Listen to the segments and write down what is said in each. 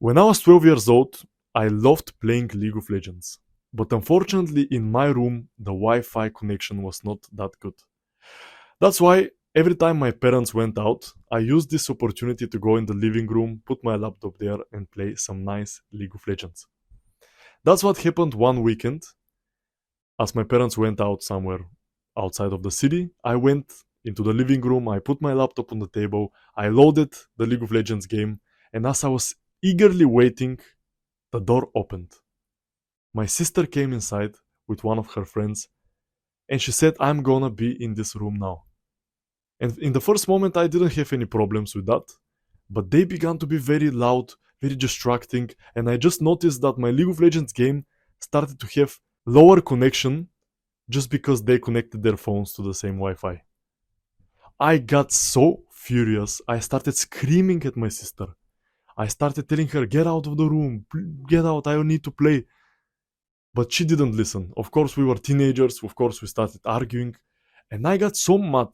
When I was 12 years old, I loved playing League of Legends. But unfortunately, in my room, the Wi-Fi connection was not that good. That's why every time my parents went out, I used this opportunity to go in the living room, put my laptop there, and play some nice League of Legends. That's what happened one weekend. As my parents went out somewhere outside of the city, I went into the living room, I put my laptop on the table, I loaded the League of Legends game, and as I was eagerly waiting, the door opened. My sister came inside with one of her friends, and she said, I'm gonna be in this room now. And in the first moment, I didn't have any problems with that, but they began to be very loud, very distracting, and I just noticed that my League of Legends game started to have lower connection just because they connected their phones to the same Wi-Fi. I got so furious, I started screaming at my sister. I started telling her, get out of the room, get out, I need to play. But she didn't listen. Of course, we were teenagers, of course, we started arguing, and I got so mad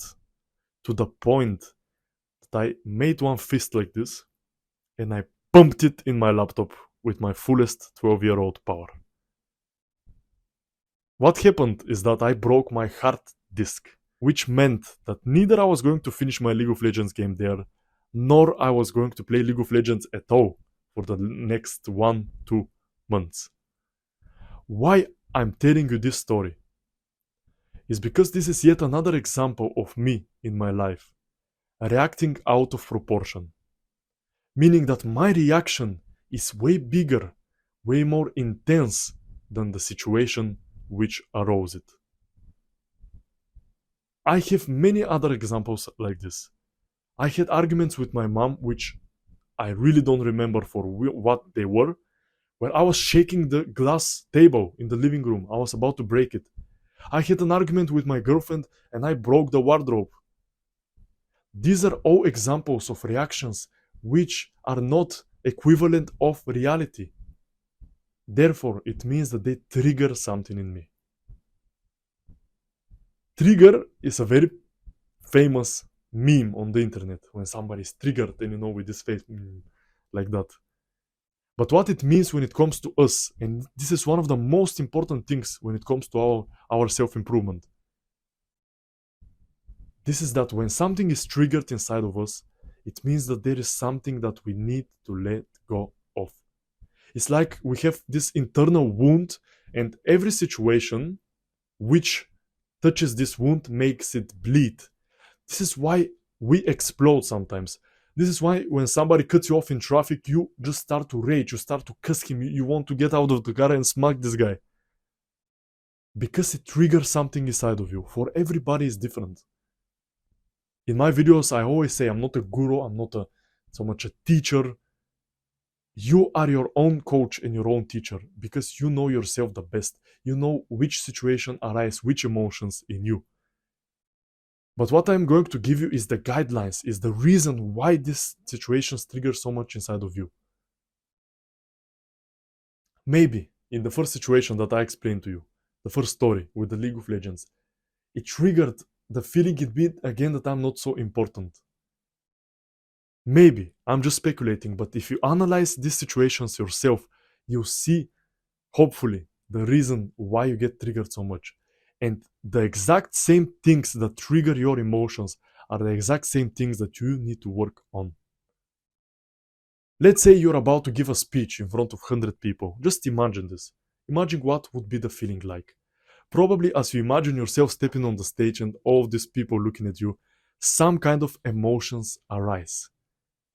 to the point that I made one fist like this and I pumped it in my laptop with my fullest 12-year-old power. What happened is that I broke my hard disk, which meant that neither I was going to finish my League of Legends game there, nor I was going to play League of Legends at all for the next 1-2 months. Why I'm telling you this story is because this is yet another example of me in my life reacting out of proportion. Meaning that my reaction is way bigger, way more intense than the situation which arose it. I have many other examples like this. I had arguments with my mom, which I really don't remember for what they were, where I was shaking the glass table in the living room. I was about to break it. I had an argument with my girlfriend and I broke the wardrobe. These are all examples of reactions which are not equivalent of reality. Therefore, it means that they trigger something in me. Trigger is a very famous meme on the internet when somebody is triggered and with this face like that. But what it means when it comes to us, and this is one of the most important things when it comes to our self-improvement, this is that when something is triggered inside of us, it means that there is something that we need to let go of. It's like we have this internal wound, and every situation which touches this wound makes it bleed. This is why we explode sometimes. This is why when somebody cuts you off in traffic, you just start to rage, you start to cuss him, you want to get out of the car and smack this guy. Because it triggers something inside of you. For everybody is different. In my videos, I always say I'm not a guru, I'm not so much a teacher. You are your own coach and your own teacher because you know yourself the best. You know which situation arises, which emotions in you. But what I'm going to give you is the guidelines, is the reason why these situations trigger so much inside of you. Maybe in the first situation that I explained to you, the first story with the League of Legends, it triggered the feeling in me again that I'm not so important. Maybe, I'm just speculating, but if you analyze these situations yourself, you see, hopefully, the reason why you get triggered so much. And the exact same things that trigger your emotions are the exact same things that you need to work on. Let's say you're about to give a speech in front of 100 people. Just imagine this. Imagine what would be the feeling like. Probably as you imagine yourself stepping on the stage and all of these people looking at you, some kind of emotions arise.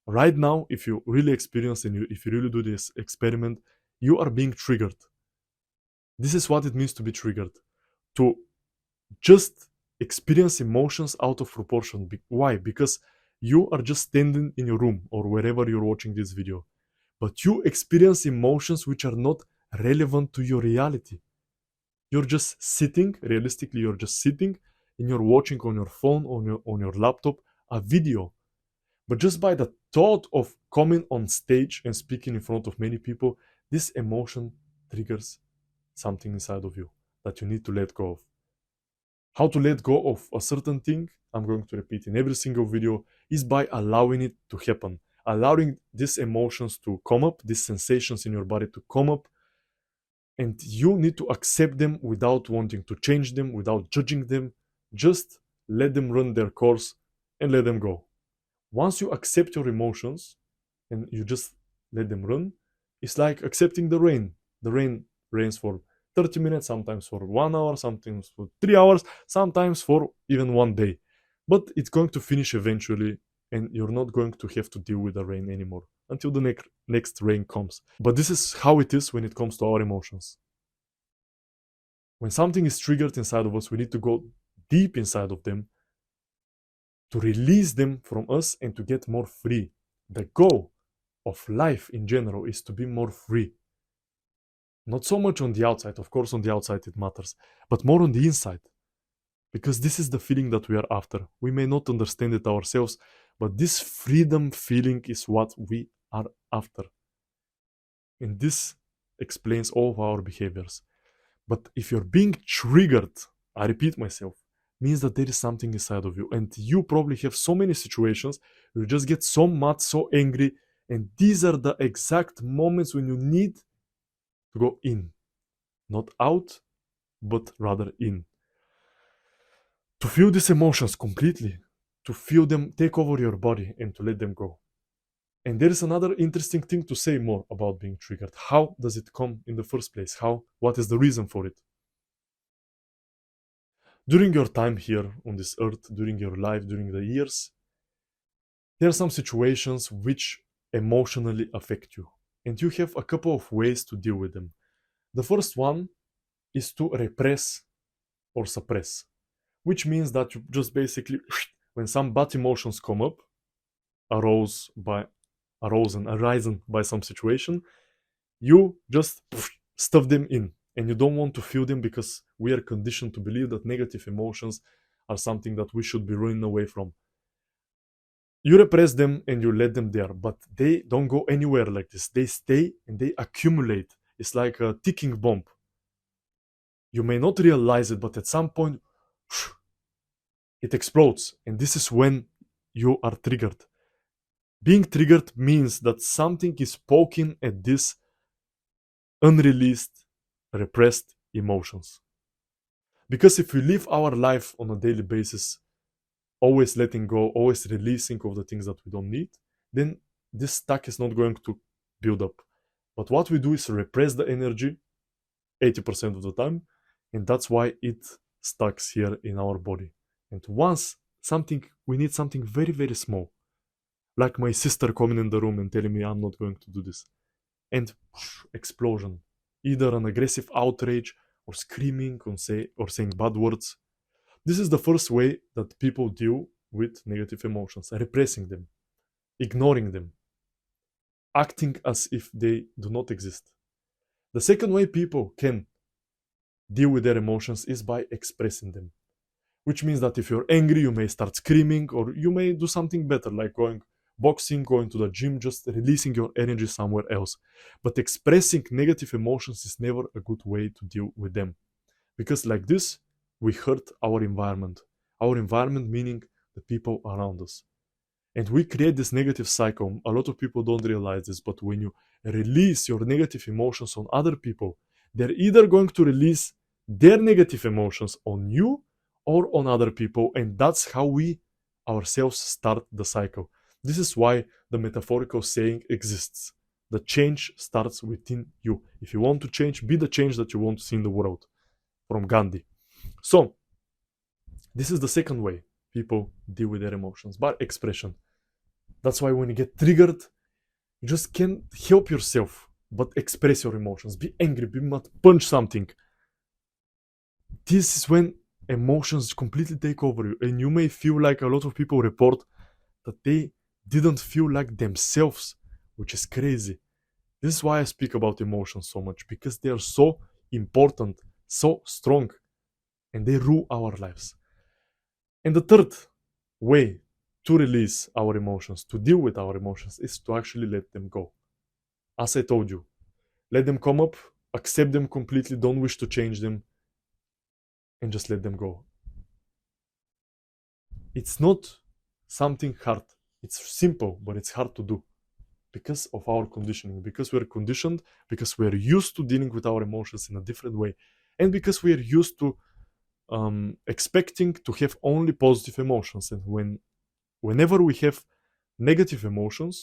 Right now, if you really experience and if you really do this experiment, you are being triggered. This is what it means to be triggered. To just experience emotions out of proportion. Why? Because you are just standing in your room or wherever you're watching this video, but you experience emotions which are not relevant to your reality. You're just sitting, realistically, you're just sitting and you're watching on your phone, on your laptop, a video. But just by the thought of coming on stage and speaking in front of many people, this emotion triggers something inside of you that you need to let go of. How to let go of a certain thing, I'm going to repeat in every single video, is by allowing it to happen. allowing these emotions to come up, these sensations in your body to come up, and you need to accept them without wanting to change them, without judging them. Just let them run their course and let them go. Once you accept your emotions and you just let them run, it's like accepting the rain. The rain rains for 30 minutes, sometimes for 1 hour, sometimes for 3 hours, sometimes for even one day. But it's going to finish eventually, and you're not going to have to deal with the rain anymore until the next rain comes. But this is how it is when it comes to our emotions. When something is triggered inside of us, we need to go deep inside of them to release them from us and to get more free. The goal of life in general is to be more free. Not so much on the outside, of course, on the outside it matters, but more on the inside. Because this is the feeling that we are after. We may not understand it ourselves, but this freedom feeling is what we are after. And this explains all of our behaviors. But if you're being triggered, I repeat myself, means that there is something inside of you. And you probably have so many situations where you just get so mad, so angry. And these are the exact moments when you need to go in. Not out, but rather in. To feel these emotions completely, to feel them take over your body and to let them go. And there is another interesting thing to say more about being triggered. How does it come in the first place? What is the reason for it? During your time here on this earth, during your life, during the years, there are some situations which emotionally affect you. And you have a couple of ways to deal with them. The first one is to repress or suppress, which means that you just basically, when some bad emotions come up, arisen by some situation, you just stuff them in, and you don't want to feel them because we are conditioned to believe that negative emotions are something that we should be running away from. You repress them and you let them there, but they don't go anywhere like this. They stay and they accumulate. It's like a ticking bomb. You may not realize it, but at some point it explodes, and this is when you are triggered. Being triggered means that something is poking at these unreleased, repressed emotions. Because if we live our life on a daily basis, always letting go, always releasing of the things that we don't need, then this stack is not going to build up. But what we do is repress the energy 80% of the time, and that's why it stacks here in our body. And once we need something very, very small, like my sister coming in the room and telling me I'm not going to do this, and explosion, either an aggressive outrage or screaming or saying bad words. This is the first way that people deal with negative emotions, repressing them, ignoring them, acting as if they do not exist. The second way people can deal with their emotions is by expressing them, which means that if you're angry, you may start screaming, or you may do something better, like going boxing, going to the gym, just releasing your energy somewhere else. But expressing negative emotions is never a good way to deal with them, because like this, we hurt our environment. Our environment meaning the people around us. And we create this negative cycle. A lot of people don't realize this, but when you release your negative emotions on other people, they're either going to release their negative emotions on you or on other people, and that's how we ourselves start the cycle. This is why the metaphorical saying exists. The change starts within you. If you want to change, be the change that you want to see in the world. From Gandhi. So, this is the second way people deal with their emotions, by expression. That's why when you get triggered, you just can't help yourself but express your emotions. Be angry, be mad, punch something. This is when emotions completely take over you, and you may feel like a lot of people report that they didn't feel like themselves, which is crazy. This is why I speak about emotions so much, because they are so important, so strong, and they rule our lives. And the third way to release our emotions, to deal with our emotions, is to actually let them go. As I told you, let them come up, accept them completely, don't wish to change them, and just let them go. It's not something hard. It's simple, but it's hard to do. because of our conditioning, because we're conditioned, because we're used to dealing with our emotions in a different way, and because we're used to expecting to have only positive emotions. And whenever we have negative emotions,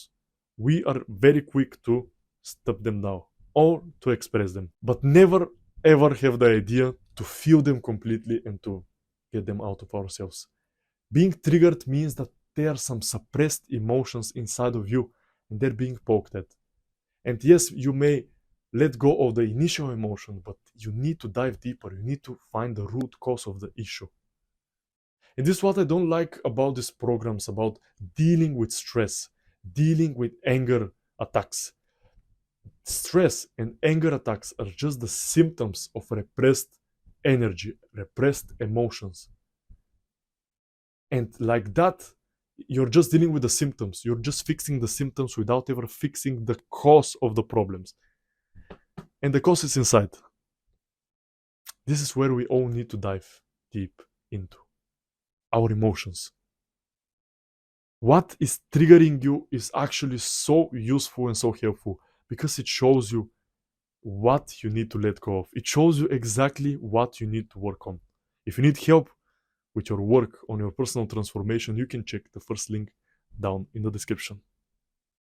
we are very quick to stop them down or to express them, but never ever have the idea to feel them completely and to get them out of ourselves. Being triggered means that there are some suppressed emotions inside of you and they're being poked at. And yes, you may let go of the initial emotion, but you need to dive deeper. You need to find the root cause of the issue. And this is what I don't like about these programs about dealing with stress, dealing with anger attacks. Stress and anger attacks are just the symptoms of repressed energy, repressed emotions. And like that, you're just dealing with the symptoms. You're just fixing the symptoms without ever fixing the cause of the problems. And the cause is inside. This is where we all need to dive deep into our emotions. What is triggering you is actually so useful and so helpful because it shows you what you need to let go of. It shows you exactly what you need to work on. If you need help with your work on your personal transformation, you can check the first link down in the description.